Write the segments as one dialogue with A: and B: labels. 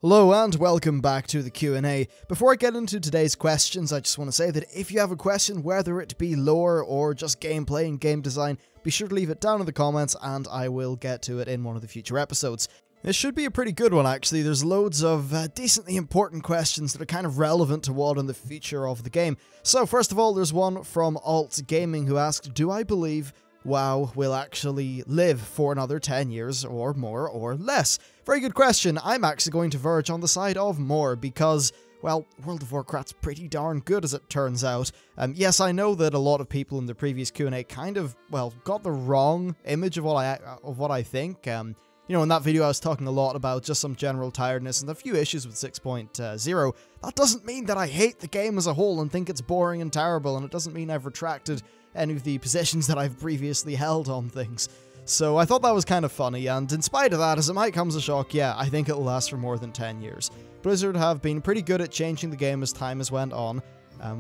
A: Hello and welcome back to the Q&A. Before I get into today's questions, I just want to say that if you have a question, whether it be lore or just gameplay and game design, be sure to leave it down in the comments and I will get to it in one of the future episodes. This should be a pretty good one actually. There's loads of decently important questions that are kind of relevant to WoD and the future of the game. So first of all, there's one from Alt Gaming who asked, do I believe WoW will actually live for another 10 years or more or less? Very good question. I'm actually going to verge on the side of more because, well, World of Warcraft's pretty darn good as it turns out. Yes, I know that a lot of people in the previous Q&A kind of, well, got the wrong image of what I think. You know, in that video I was talking a lot about just some general tiredness and a few issues with 6.0. That doesn't mean that I hate the game as a whole and think it's boring and terrible, and it doesn't mean I've retracted any of the positions that I've previously held on things. So I thought that was kind of funny, and in spite of that, as it might come as a shock, yeah, I think it'll last for more than 10 years. Blizzard have been pretty good at changing the game as time has went on,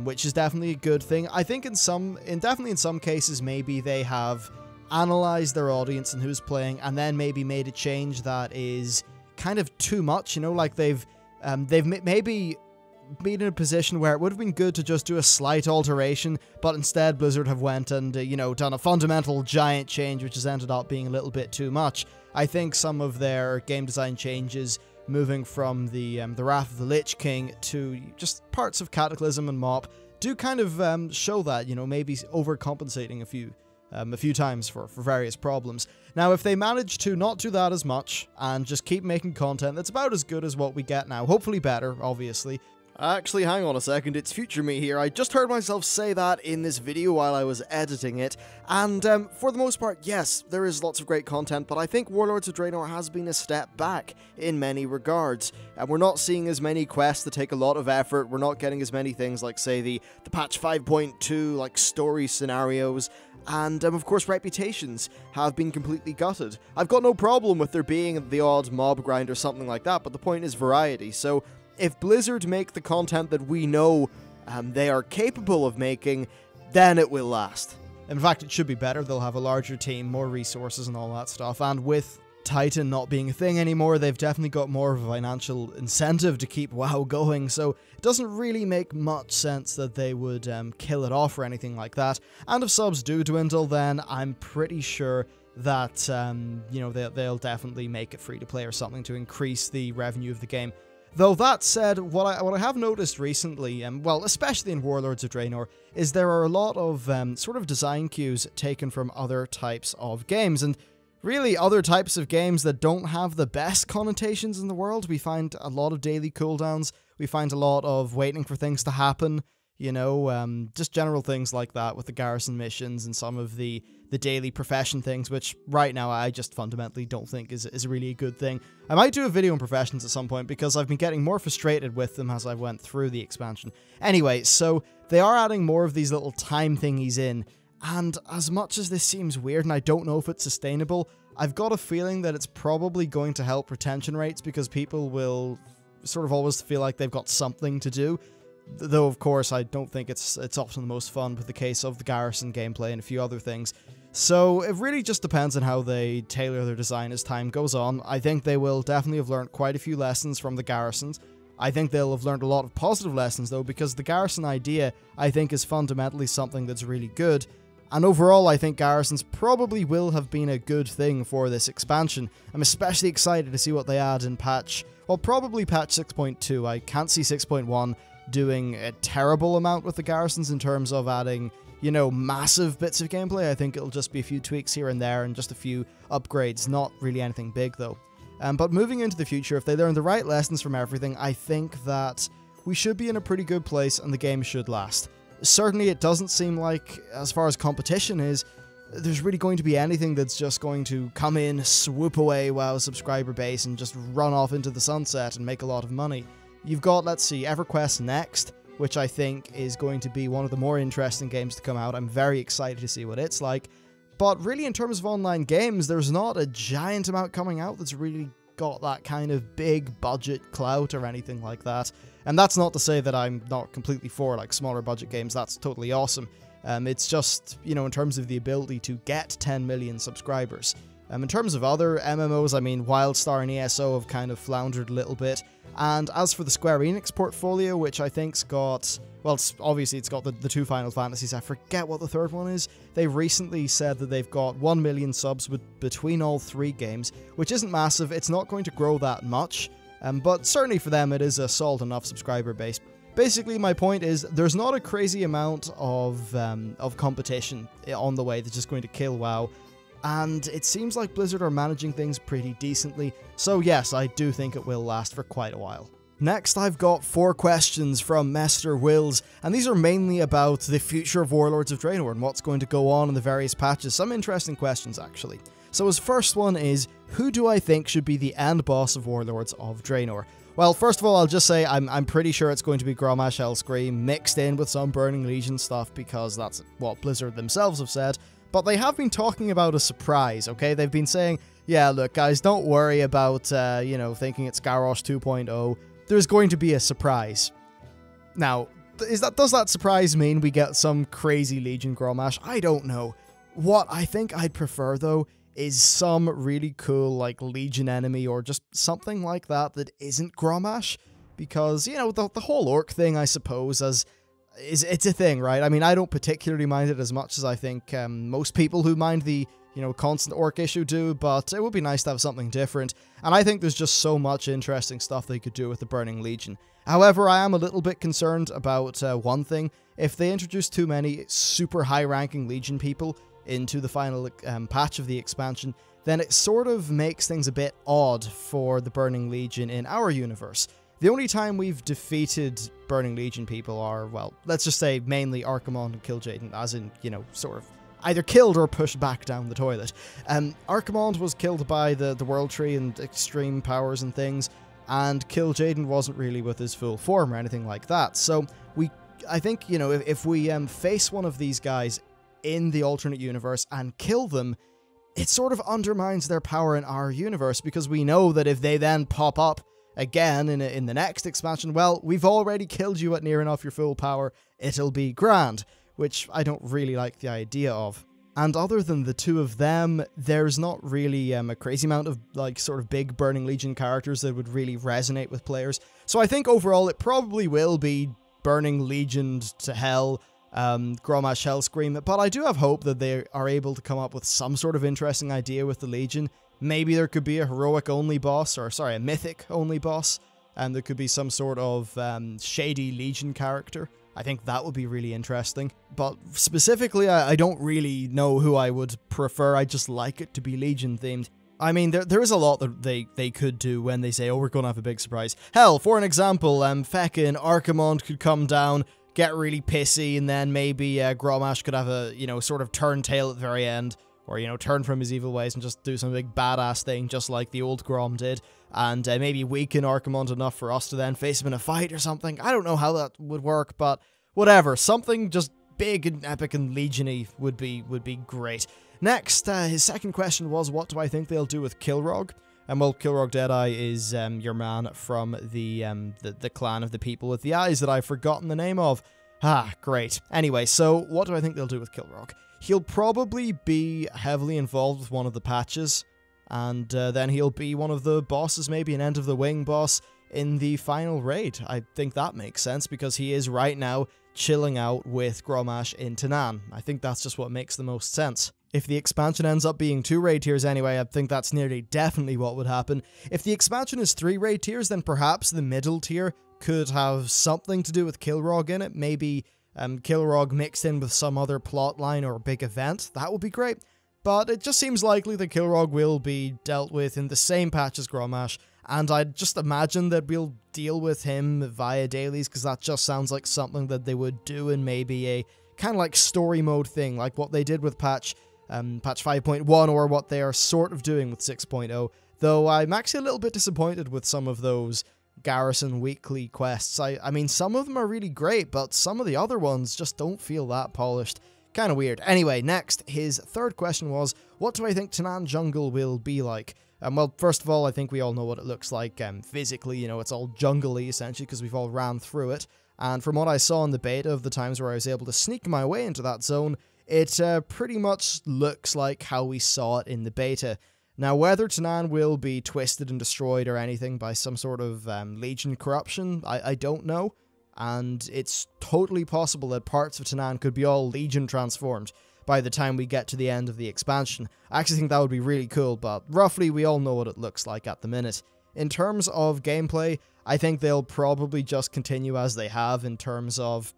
A: which is definitely a good thing. I think definitely in some cases, maybe they have analyzed their audience and who's playing, and then maybe made a change that is kind of too much, you know, like they've maybe been in a position where it would have been good to just do a slight alteration, but instead Blizzard have went and, you know, done a fundamental giant change, which has ended up being a little bit too much. I think some of their game design changes, moving from the Wrath of the Lich King to just parts of Cataclysm and Mop, do kind of show that, you know, maybe overcompensating a few times for various problems. Now, if they manage to not do that as much and just keep making content that's about as good as what we get now, hopefully better, obviously. Actually, hang on a second, it's Future Me here. I just heard myself say that in this video while I was editing it, and for the most part, yes, there is lots of great content, but I think Warlords of Draenor has been a step back in many regards. And we're not seeing as many quests that take a lot of effort, we're not getting as many things like, say, the patch 5.2, like, story scenarios, and of course reputations have been completely gutted. I've got no problem with there being the odd mob grind or something like that, but the point is variety, so if Blizzard make the content that we know they are capable of making, then it will last. In fact, it should be better. They'll have a larger team, more resources and all that stuff, and with Titan not being a thing anymore, they've definitely got more of a financial incentive to keep WoW going, so it doesn't really make much sense that they would kill it off or anything like that. And if subs do dwindle, then I'm pretty sure that, you know, they'll definitely make it free to play or something to increase the revenue of the game. Though that said, what I have noticed recently, well, especially in Warlords of Draenor, is there are a lot of sort of design cues taken from other types of games, and really other types of games that don't have the best connotations in the world. We find a lot of daily cooldowns, we find a lot of waiting for things to happen, you know, just general things like that with the garrison missions and some of the daily profession things, which right now I just fundamentally don't think is really a good thing. I might do a video on professions at some point because I've been getting more frustrated with them as I went through the expansion. Anyway, so they are adding more of these little time thingies in, and as much as this seems weird and I don't know if it's sustainable, I've got a feeling that it's probably going to help retention rates because people will sort of always feel like they've got something to do. Though, of course, I don't think it's often the most fun with the case of the garrison gameplay and a few other things. So it really just depends on how they tailor their design as time goes on. I think they will definitely have learned quite a few lessons from the garrisons. I think they'll have learned a lot of positive lessons, though, because the garrison idea, I think, is fundamentally something that's really good. And overall, I think garrisons probably will have been a good thing for this expansion. I'm especially excited to see what they add in patch, well, probably patch 6.2. I can't see 6.1 doing a terrible amount with the garrisons in terms of adding, you know, massive bits of gameplay. I think it'll just be a few tweaks here and there and just a few upgrades, not really anything big though. But moving into the future, if they learn the right lessons from everything, I think that we should be in a pretty good place and the game should last. Certainly it doesn't seem like, as far as competition is, there's really going to be anything that's just going to come in, swoop away WoW's subscriber base and just run off into the sunset and make a lot of money. You've got, let's see, EverQuest Next, which I think is going to be one of the more interesting games to come out. I'm very excited to see what it's like. But really, in terms of online games, there's not a giant amount coming out that's really got that kind of big budget clout or anything like that. And that's not to say that I'm not completely for, like, smaller budget games. That's totally awesome. It's just, you know, in terms of the ability to get 10 million subscribers, In terms of other MMOs, I mean, WildStar and ESO have kind of floundered a little bit. And as for the Square Enix portfolio, which I think's got, well, obviously it's got the 2 Final Fantasies, I forget what the third one is. They recently said that they've got 1 million subs between all 3 games, which isn't massive. It's not going to grow that much, but certainly for them it is a solid enough subscriber base. Basically, my point is, there's not a crazy amount of competition on the way that's just going to kill WoW, and it seems like Blizzard are managing things pretty decently, so yes, I do think it will last for quite a while. Next, I've got 4 questions from Mr. Wills, and these are mainly about the future of Warlords of Draenor and what's going to go on in the various patches. Some interesting questions, actually. So his first one is, who do I think should be the end boss of Warlords of Draenor? Well, first of all, I'll just say I'm pretty sure it's going to be Grommash Hellscream mixed in with some Burning Legion stuff, because that's what Blizzard themselves have said. But they have been talking about a surprise, okay? They've been saying, yeah, look, guys, don't worry about, thinking it's Garrosh 2.0. There's going to be a surprise. Now, does that surprise mean we get some crazy Legion Grommash? I don't know. What I think I'd prefer, though, is some really cool, like, Legion enemy or just something like that isn't Grommash. Because, you know, the whole orc thing, I suppose, it's a thing, right? I mean, I don't particularly mind it as much as I think most people who mind the, constant orc issue do, but it would be nice to have something different. And I think there's just so much interesting stuff they could do with the Burning Legion. However, I am a little bit concerned about one thing. If they introduce too many super high-ranking Legion people into the final patch of the expansion, then it sort of makes things a bit odd for the Burning Legion in our universe. The only time we've defeated Burning Legion people are, well, let's just say mainly Archimonde and Kil'jaeden, as in, sort of either killed or pushed back down the toilet. Archimonde was killed by the World Tree and extreme powers and things, and Kil'jaeden wasn't really with his full form or anything like that. So I think, if we face one of these guys in the alternate universe and kill them, it sort of undermines their power in our universe, because we know that if they then pop up again in the next expansion, well, we've already killed you at near enough your full power, it'll be grand, which I don't really like the idea of. And other than the 2 of them, there's not really a crazy amount of, like, sort of big Burning Legion characters that would really resonate with players. So I think overall it probably will be Burning Legion to hell, Grommash Hellscream, but I do have hope that they are able to come up with some sort of interesting idea with the Legion. Maybe there could be a heroic-only boss, or sorry, a mythic-only boss, and there could be some sort of shady Legion character. I think that would be really interesting. But specifically, I don't really know who I would prefer. I just like it to be Legion-themed. I mean, there is a lot that they could do when they say, oh, we're going to have a big surprise. Hell, for an example, feckin' Archimonde could come down, get really pissy, and then maybe Grommash could have a, sort of turn tail at the very end. Or, turn from his evil ways and just do some big badass thing, just like the old Grom did. And maybe weaken Archimonde enough for us to then face him in a fight or something. I don't know how that would work, but whatever. Something just big and epic and Legion-y would be great. Next, his second question was, what do I think they'll do with Kilrogg? And well, Kilrogg Deadeye is your man from the clan of the people with the eyes that I've forgotten the name of. Ah, great. Anyway, so what do I think they'll do with Kilrogg? He'll probably be heavily involved with one of the patches, and then he'll be one of the bosses, maybe an End of the Wing boss, in the final raid. I think that makes sense, because he is right now chilling out with Grommash in Tanaan. I think that's just what makes the most sense. If the expansion ends up being 2 raid tiers anyway, I think that's nearly definitely what would happen. If the expansion is 3 raid tiers, then perhaps the middle tier could have something to do with Kilrogg in it. Maybe Kilrogg mixed in with some other plotline or big event. That would be great. But it just seems likely that Kilrogg will be dealt with in the same patch as Grommash, and I'd just imagine that we'll deal with him via dailies, because that just sounds like something that they would do in maybe a kind of like story mode thing, like what they did with patch 5.1, or what they are sort of doing with 6.0, though I'm actually a little bit disappointed with some of those Garrison weekly quests. I mean, some of them are really great, but some of the other ones just don't feel that polished. Kind of weird. Anyway, next, his third question was, what do I think Tanaan Jungle will be like? Well, first of all, I think we all know what it looks like physically. It's all jungle-y, essentially, because we've all ran through it. And from what I saw in the beta of the times where I was able to sneak my way into that zone, it pretty much looks like how we saw it in the beta. Now, whether Tanaan will be twisted and destroyed or anything by some sort of Legion corruption, I don't know. And it's totally possible that parts of Tanaan could be all Legion transformed by the time we get to the end of the expansion. I actually think that would be really cool, but roughly we all know what it looks like at the minute. In terms of gameplay, I think they'll probably just continue as they have in terms of,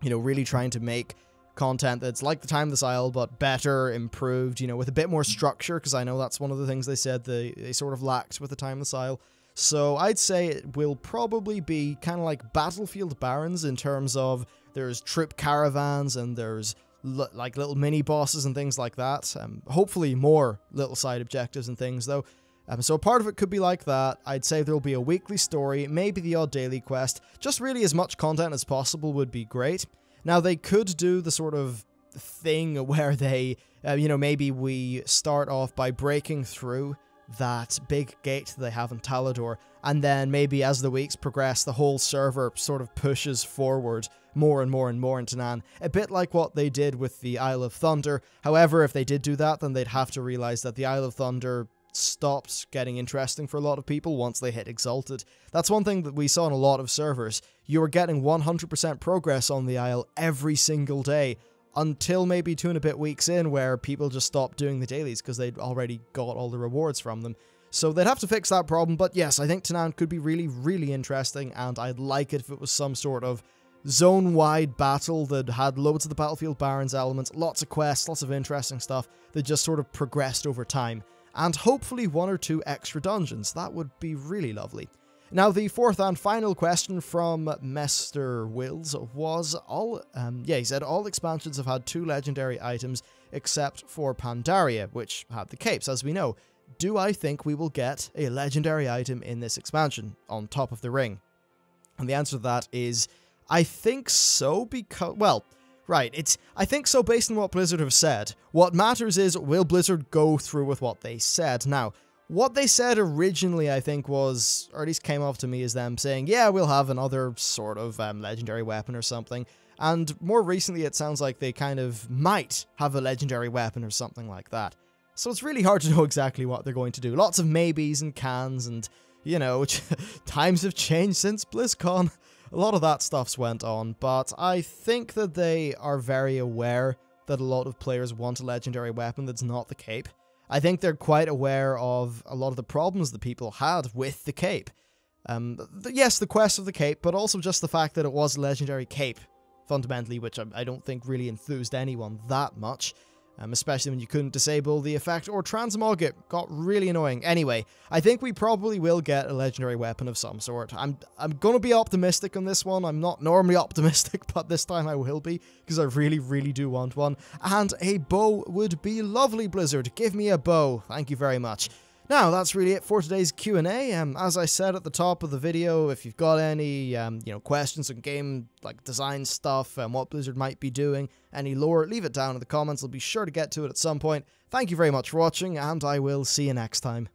A: you know, really trying to make content that's like the Timeless Isle, but better, improved, you know, with a bit more structure, because I know that's one of the things they said they sort of lacked with the Timeless Isle. So I'd say it will probably be kind of like Battlefield Barons in terms of there's troop caravans and there's like little mini bosses and things like that. Hopefully more little side objectives and things though. So part of it could be like that. I'd say there'll be a weekly story, maybe the odd daily quest. Just really as much content as possible would be great. Now they could do the sort of thing where they, you know, maybe we start off by breaking through that big gate they have in Talador, and then maybe as the weeks progress, the whole server sort of pushes forward more and more and more in Tanaan, a bit like what they did with the Isle of Thunder. However, if they did do that, then they'd have to realize that the Isle of Thunder stopped getting interesting for a lot of people once they hit Exalted. That's one thing that we saw in a lot of servers. You were getting 100% progress on the Isle every single day, until maybe 2 and a bit weeks in, where people just stopped doing the dailies because they'd already got all the rewards from them. So they'd have to fix that problem, but yes, I think Tanaan could be really, really interesting, and I'd like it if it was some sort of zone-wide battle that had loads of the Battlefield Barons elements, lots of quests, lots of interesting stuff that just sort of progressed over time, and hopefully 1 or 2 extra dungeons. That would be really lovely. Now, the fourth and final question from Mr. Wills was he said all expansions have had 2 legendary items except for Pandaria, which had the capes, as we know. Do I think we will get a legendary item in this expansion on top of the ring? And the answer to that is, I think so, because, well, right, I think so based on what Blizzard have said. What matters is, will Blizzard go through with what they said? Now, what they said originally, I think, was, or at least came off to me as them saying, yeah, we'll have another sort of legendary weapon or something. And more recently, it sounds like they kind of might have a legendary weapon or something like that. So it's really hard to know exactly what they're going to do. Lots of maybes and cans and, you know, times have changed since BlizzCon. A lot of that stuff's went on, but I think that they are very aware that a lot of players want a legendary weapon that's not the cape. I think they're quite aware of a lot of the problems that people had with the cape. Yes, the quest of the cape, but also just the fact that it was a legendary cape, fundamentally, which I don't think really enthused anyone that much. Especially when you couldn't disable the effect or transmog it. Got really annoying. Anyway, I think we probably will get a legendary weapon of some sort. I'm going to be optimistic on this one. I'm not normally optimistic, but this time I will be, because I really, really do want one. And a bow would be lovely, Blizzard. Give me a bow. Thank you very much. Now, that's really it for today's Q&A. As I said at the top of the video, if you've got any questions on game design stuff and what Blizzard might be doing, any lore, leave it down in the comments. I'll be sure to get to it at some point. Thank you very much for watching, and I will see you next time.